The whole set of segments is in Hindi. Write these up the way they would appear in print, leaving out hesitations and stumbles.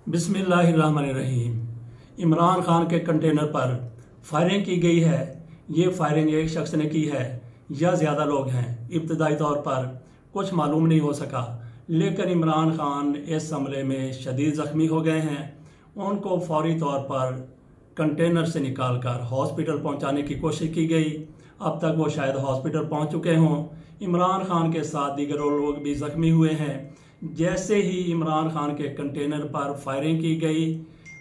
बिस्मिल्लाहिर्रहमानिर्रहीम। इमरान खान के कंटेनर पर फायरिंग की गई है। ये फायरिंग एक शख्स ने की है या ज़्यादा लोग हैं, इब्तदाई तौर पर कुछ मालूम नहीं हो सका, लेकिन इमरान खान इस हमले में शदीद ज़ख्मी हो गए हैं। उनको फौरी तौर पर कंटेनर से निकालकर हॉस्पिटल पहुंचाने की कोशिश की गई। अब तक वो शायद हॉस्पिटल पहुंच चुके हों। इमरान खान के साथ दीगर लोग भी ज़ख्मी हुए हैं। जैसे ही इमरान खान के कंटेनर पर फायरिंग की गई,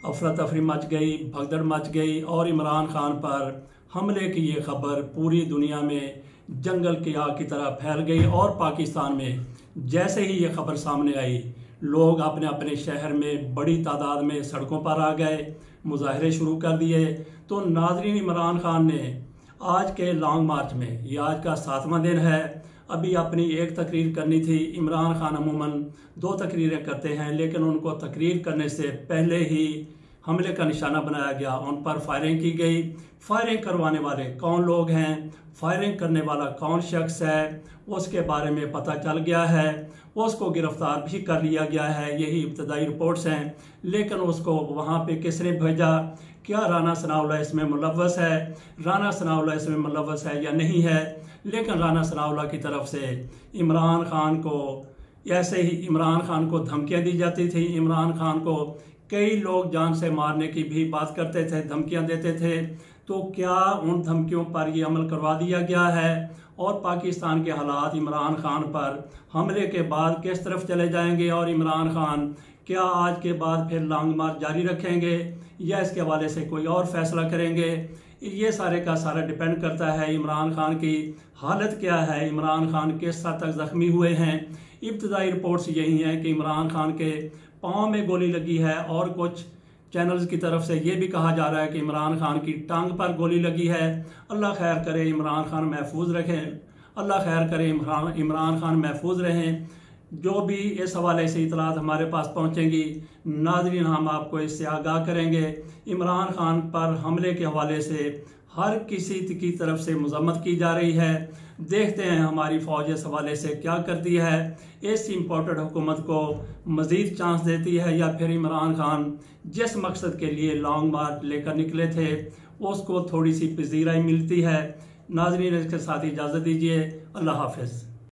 अफरा तफरी मच गई, भगदड़ मच गई और इमरान खान पर हमले की ये खबर पूरी दुनिया में जंगल की आग की तरह फैल गई। और पाकिस्तान में जैसे ही ये खबर सामने आई, लोग अपने अपने शहर में बड़ी तादाद में सड़कों पर आ गए, मुजाहरे शुरू कर दिए। तो नाजरीन, इमरान खान ने आज के लॉन्ग मार्च में, ये आज का 7वां दिन है, अभी अपनी एक तकरीर करनी थी। इमरान खान अमूमन 2 तकरीरें करते हैं, लेकिन उनको तकरीर करने से पहले ही हमले का निशाना बनाया गया, उन पर फायरिंग की गई। फायरिंग करवाने वाले कौन लोग हैं, फायरिंग करने वाला कौन शख्स है, उसके बारे में पता चल गया है। उसको गिरफ्तार भी कर लिया गया है, यही इब्तदाई रिपोर्ट्स हैं। लेकिन उसको वहाँ पे किसने भेजा, क्या राना सनाउल्लाह इसमें मुलव्वस है, राना सनाउल्लाह इसमें मुलव्वस है या नहीं है। लेकिन राना सनाउल्लाह की तरफ से इमरान खान को ऐसे ही इमरान खान को धमकियां दी जाती थी। इमरान खान को कई लोग जान से मारने की भी बात करते थे, धमकियां देते थे। तो क्या उन धमकियों पर ये अमल करवा दिया गया है? और पाकिस्तान के हालात इमरान खान पर हमले के बाद किस तरफ चले जाएंगे? और इमरान खान क्या आज के बाद फिर लॉन्ग मार्च जारी रखेंगे या इसके हवाले से कोई और फैसला करेंगे? ये सारे का सारा डिपेंड करता है इमरान खान की हालत क्या है, इमरान खान किस हद तक ज़ख्मी हुए हैं। इब्तदाई रिपोर्ट्स यही हैं कि इमरान खान के पाँव में गोली लगी है, और कुछ चैनल्स की तरफ से ये भी कहा जा रहा है कि इमरान खान की टांग पर गोली लगी है। अल्लाह खैर करे, इमरान खान महफूज रखें, अल्लाह खैर करे, इमरान खान महफूज रहें। जो भी इस हवाले से इतलात हमारे पास पहुंचेंगी, नाज़रीन, हम आपको इससे आगाह करेंगे। इमरान खान पर हमले के हवाले से हर किसी की तरफ से मजम्मत की जा रही है। देखते हैं हमारी फ़ौज इस हवाले से क्या करती है, इस इम्पोर्टेड हुकूमत को मज़ीद चांस देती है या फिर इमरान खान जिस मकसद के लिए लॉन्ग मार्च लेकर निकले थे उसको थोड़ी सी पजीराई मिलती है। नाज़रीन, इसके साथ इजाज़त दीजिए। अल्लाह हाफ़िज़।